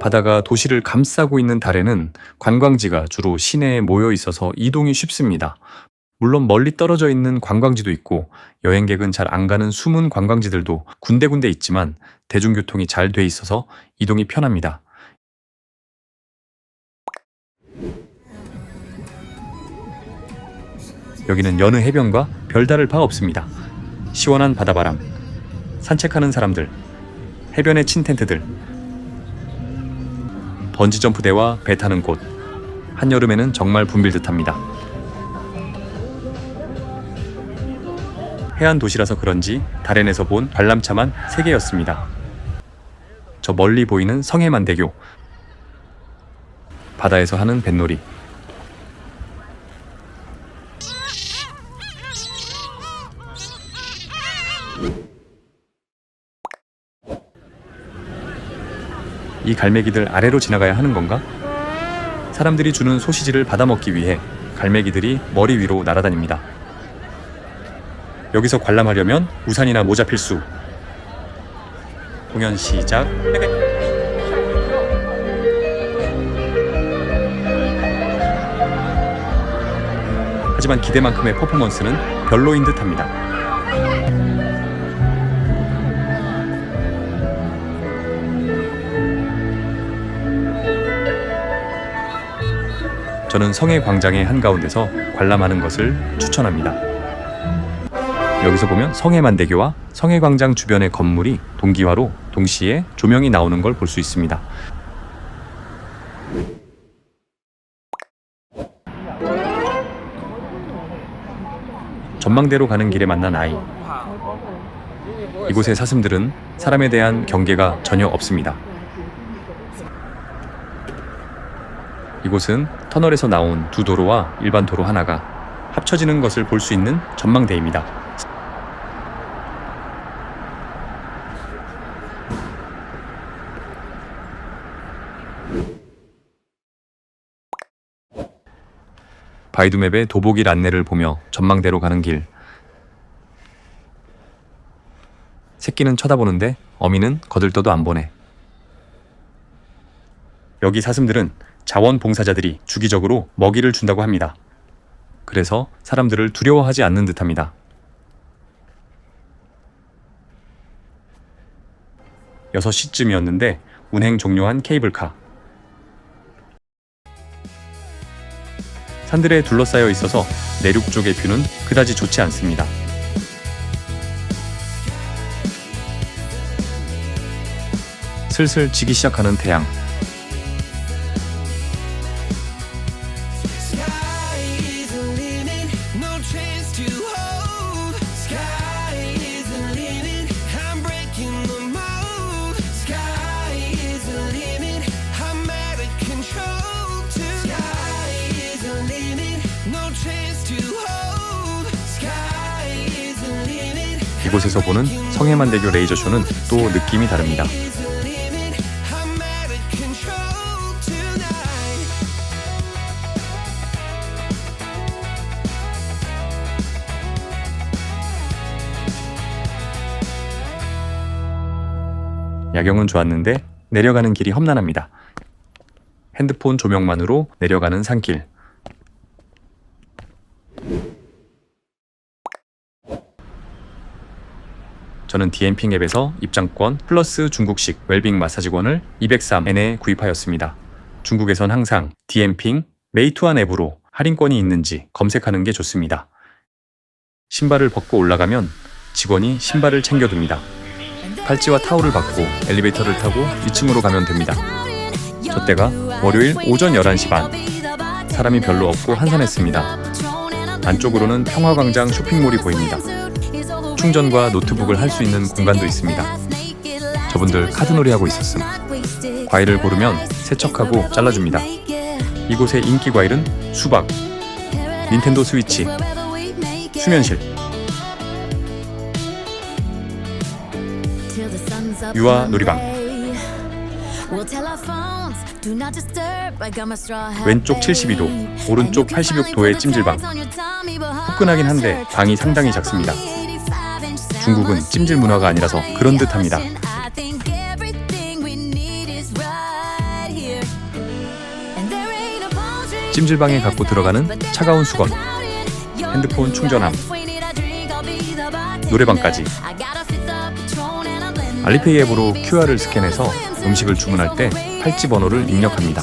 바다가 도시를 감싸고 있는 달에는 관광지가 주로 시내에 모여 있어서 이동이 쉽습니다. 물론 멀리 떨어져 있는 관광지도 있고 여행객은 잘 안 가는 숨은 관광지들도 군데군데 있지만 대중교통이 잘 돼 있어서 이동이 편합니다. 여기는 여느 해변과 별다를 바 없습니다. 시원한 바다바람, 산책하는 사람들, 해변에 친 텐트들, 번지점프대와 배 타는 곳, 한여름에는 정말 붐빌 듯합니다. 해안 도시라서 그런지 달엔에서 본 관람차만 3개였습니다. 저 멀리 보이는 성해만대교, 바다에서 하는 뱃놀이, 이 갈매기들 아래로 지나가야 하는 건가? 사람들이 주는 소시지를 받아먹기 위해 갈매기들이 머리 위로 날아다닙니다. 여기서 관람하려면 우산이나 모자 필수. 공연 시작. 하지만 기대만큼의 퍼포먼스는 별로인 듯합니다. 저는 성해 광장의 한가운데서 관람하는 것을 추천합니다. 여기서 보면 성해만대교와 성해광장 주변의 건물이 동기화로 동시에 조명이 나오는 걸 볼 수 있습니다. 전망대로 가는 길에 만난 아이. 이곳의 사슴들은 사람에 대한 경계가 전혀 없습니다. 이곳은 터널에서 나온 두 도로와 일반 도로 하나가 합쳐지는 것을 볼 수 있는 전망대입니다. 바이두맵의 도보길 안내를 보며 전망대로 가는 길. 새끼는 쳐다보는데 어미는 거들떠도 안 보네. 여기 사슴들은 자원봉사자들이 주기적으로 먹이를 준다고 합니다. 그래서 사람들을 두려워하지 않는 듯합니다. 6시쯤이었는데 운행 종료한 케이블카. 산들에 둘러싸여 있어서 내륙 쪽의 뷰는 그다지 좋지 않습니다. 슬슬 지기 시작하는 태양. 이곳에서 보는 성해만대교 레이저쇼는 또 느낌이 다릅니다. 야경은 좋았는데 내려가는 길이 험난합니다. 핸드폰 조명만으로 내려가는 산길. 저는 디엠핑 앱에서 입장권 플러스 중국식 웰빙 마사지권을 203엔에 구입하였습니다. 중국에선 항상 디엠핑, 메이투안 앱으로 할인권이 있는지 검색하는 게 좋습니다. 신발을 벗고 올라가면 직원이 신발을 챙겨둡니다. 팔찌와 타올을 받고 엘리베이터를 타고 2층으로 가면 됩니다. 저 때가 월요일 오전 11시 반. 사람이 별로 없고 한산했습니다. 안쪽으로는 평화광장 쇼핑몰이 보입니다. 충전과 노트북을 할 수 있는 공간도 있습니다. 저분들 카드놀이 하고 있었음. 과일을 고르면 세척하고 잘라줍니다. 이곳의 인기 과일은 수박, 닌텐도 스위치, 수면실, 유아 놀이방. 왼쪽 72도, 오른쪽 86도의 찜질방. 후끈하긴 한데 방이 상당히 작습니다. 중국은 찜질 문화가 아니라서 그런 듯합니다. 찜질방에 갖고 들어가는 차가운 수건, 핸드폰 충전함, 노래방까지. 알리페이 앱으로 QR을 스캔해서 음식을 주문할 때 팔찌 번호를 입력합니다.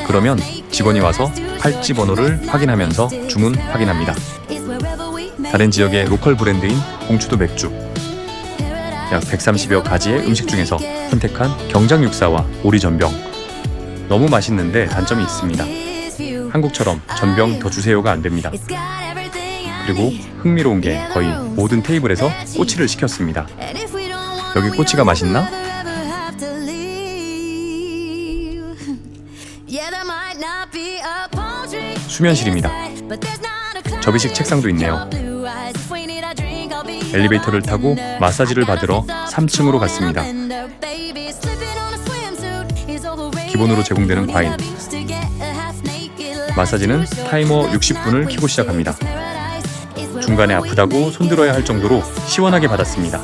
그러면 직원이 와서 팔찌 번호를 확인하면서 주문 확인합니다. 다른 지역의 로컬 브랜드인 봉추도 맥주, 약 130여 가지의 음식 중에서 선택한 경장 육사와 오리 전병. 너무 맛있는데 단점이 있습니다. 한국처럼 전병 더 주세요가 안 됩니다. 그리고 흥미로운 게 거의 모든 테이블에서 꼬치를 시켰습니다. 여기 꼬치가 맛있나? 수면실입니다. 접이식 책상도 있네요. 엘리베이터를 타고 마사지를 받으러 3층으로 갔습니다. 기본으로 제공되는 과일. 마사지는 타이머 60분을 켜고 시작합니다. 중간에 아프다고 손들어야 할 정도로 시원하게 받았습니다.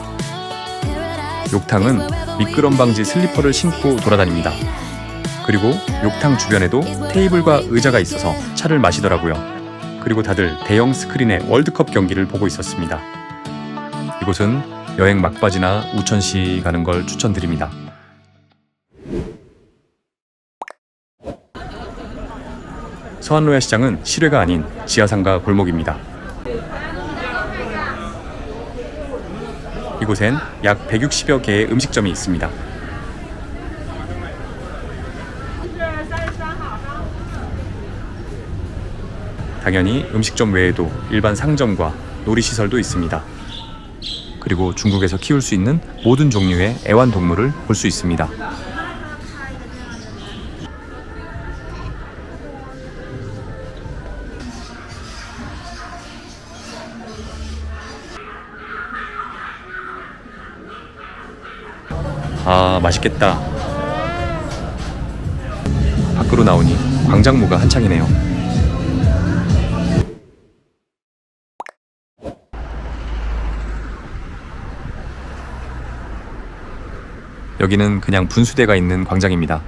욕탕은 미끄럼 방지 슬리퍼를 신고 돌아다닙니다. 그리고 욕탕 주변에도 테이블과 의자가 있어서 차를 마시더라고요. 그리고 다들 대형 스크린의 월드컵 경기를 보고 있었습니다. 이곳은 여행 막바지나 우천시 가는 걸 추천드립니다. 서안로야 시장은 실외가 아닌 지하상가 골목입니다. 이곳엔 약 160여 개의 음식점이 있습니다. 당연히 음식점 외에도 일반 상점과 놀이시설도 있습니다. 그리고 중국에서 키울 수 있는 모든 종류의 애완동물을 볼 수 있습니다. 아, 맛있겠다. 밖으로 나오니 광장무가 한창이네요. 여기는 그냥 분수대가 있는 광장입니다.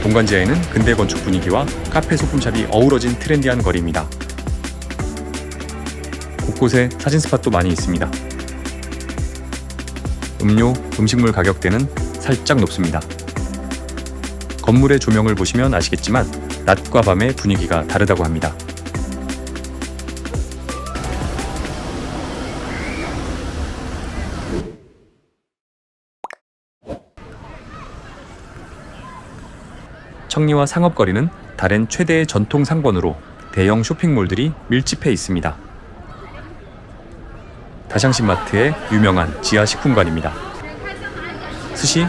동관지하에는 근대 건축 분위기와 카페 소품샵이 어우러진 트렌디한 거리입니다. 곳곳에 사진 스팟도 많이 있습니다. 음료, 음식물 가격대는 살짝 높습니다. 건물의 조명을 보시면 아시겠지만 낮과 밤의 분위기가 다르다고 합니다. 청리와 상업거리는 다롄 최대의 전통 상권으로 대형 쇼핑몰들이 밀집해 있습니다. 다샹신마트의 유명한 지하 식품관입니다. 스시,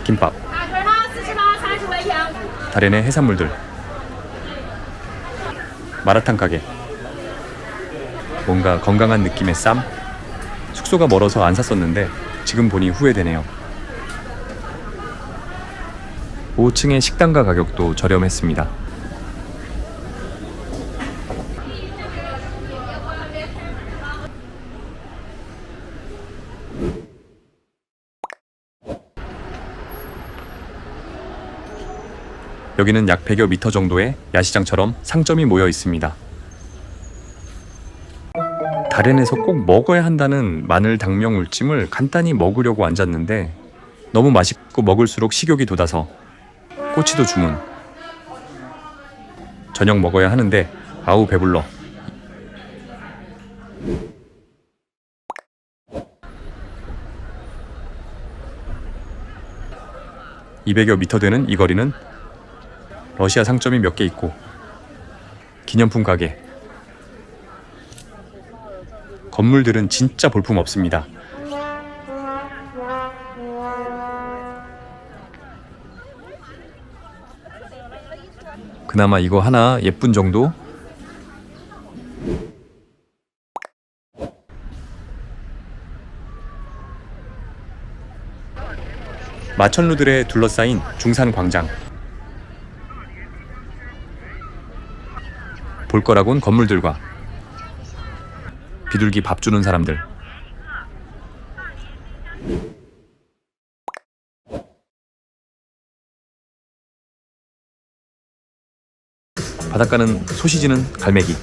김밥, 다롄의 해산물들, 마라탕 가게, 뭔가 건강한 느낌의 쌈. 숙소가 멀어서 안 샀었는데 지금 보니 후회되네요. 5층의 식당가 가격도 저렴했습니다. 여기는 약 100여 미터 정도의 야시장처럼 상점이 모여 있습니다. 다롄에서 꼭 먹어야 한다는 마늘 당면 물찜을 간단히 먹으려고 앉았는데 너무 맛있고 먹을수록 식욕이 돋아서 꼬치도 주문. 저녁 먹어야 하는데 아우 배불러. (200여 미터) 되는 이 거리는 러시아 상점이 몇 개 있고 기념품 가게, 건물들은 진짜 볼품 없습니다. 그나마 이거 하나 예쁜 정도? 마천루들에 둘러싸인 중산 광장. 볼 거라곤 건물들과 비둘기 밥 주는 사람들. 바닷가는 소시지는 갈매기.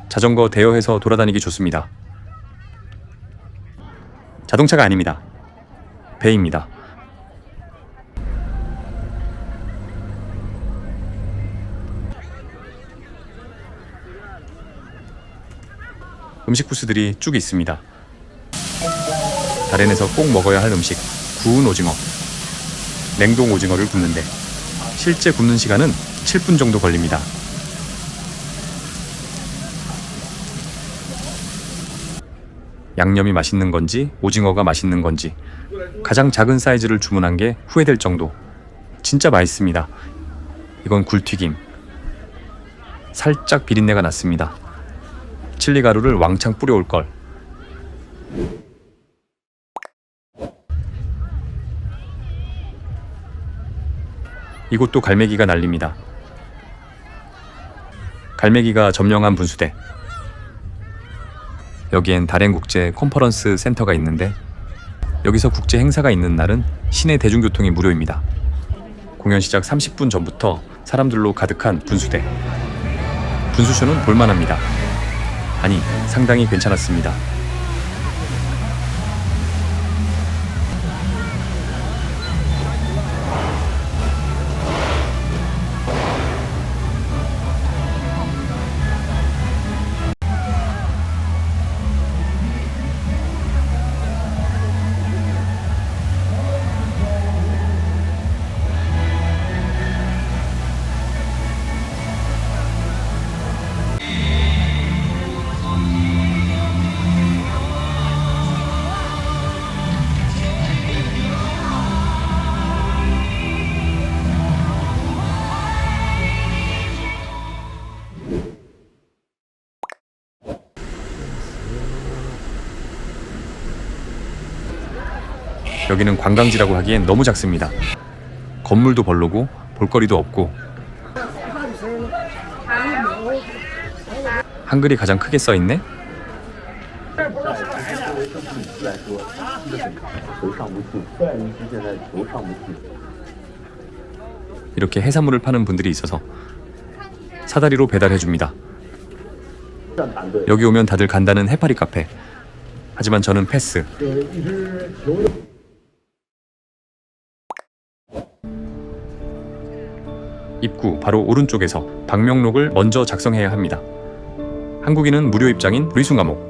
자전거 대여해서 돌아다니기 좋습니다. 자동차가 아닙니다. 배입니다. 음식 부스들이 쭉 있습니다. 다렌에서 꼭 먹어야 할 음식, 구운 오징어. 냉동 오징어를 굽는데 실제 굽는 시간은 7분 정도 걸립니다. 양념이 맛있는 건지 오징어가 맛있는 건지 가장 작은 사이즈를 주문한 게 후회될 정도. 진짜 맛있습니다. 이건 굴튀김. 살짝 비린내가 났습니다. 칠리 가루를 왕창 뿌려올 걸. 이곳도 갈매기가 난립니다. 갈매기가 점령한 분수대. 여기엔 다롄국제 컨퍼런스 센터가 있는데 여기서 국제 행사가 있는 날은 시내 대중교통이 무료입니다. 공연 시작 30분 전부터 사람들로 가득한 분수대. 분수쇼는 볼만합니다. 아니, 상당히 괜찮았습니다. 여기는 관광지라고 하기엔 너무 작습니다. 건물도 별로고 볼거리도 없고 한글이 가장 크게 써있네? 이렇게 해산물을 파는 분들이 있어서 사다리로 배달해줍니다. 여기 오면 다들 간다는 해파리 카페. 하지만 저는 패스. 입구 바로 오른쪽에서 방명록을 먼저 작성해야 합니다. 한국인은 무료 입장인 리순 과목.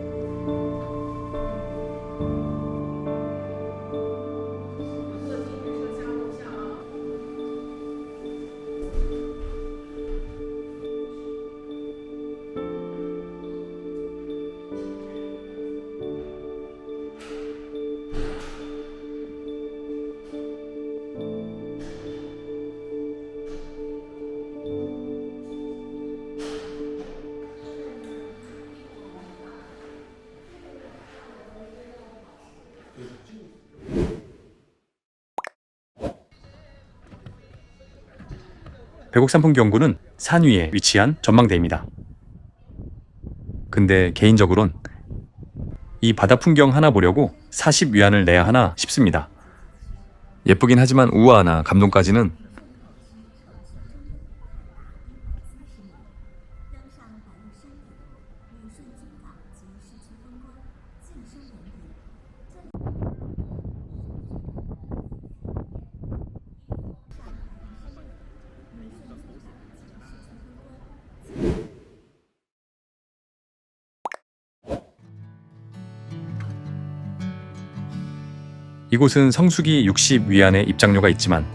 백옥산풍경구는 산 위에 위치한 전망대입니다. 근데 개인적으론 이 바다 풍경 하나 보려고 40위안을 내야 하나 싶습니다. 예쁘긴 하지만 우아하나 감동까지는 이곳은 성수기 60위안의 입장료가 있지만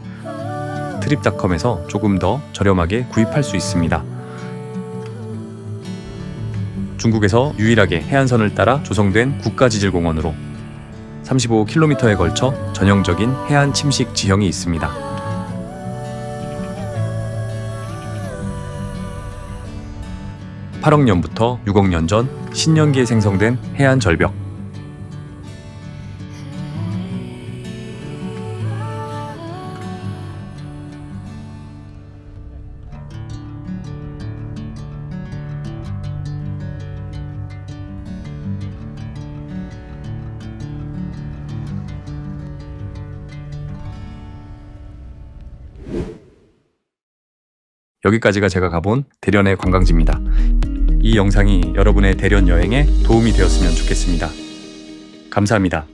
트립닷컴에서 조금 더 저렴하게 구입할 수 있습니다. 중국에서 유일하게 해안선을 따라 조성된 국가지질공원으로 35km에 걸쳐 전형적인 해안 침식 지형이 있습니다. (8억 년부터 6억 년 전) 신년기에 생성된 해안 절벽. 여기까지가 제가 가본 대련의 관광지입니다. 이 영상이 여러분의 대련 여행에 도움이 되었으면 좋겠습니다. 감사합니다.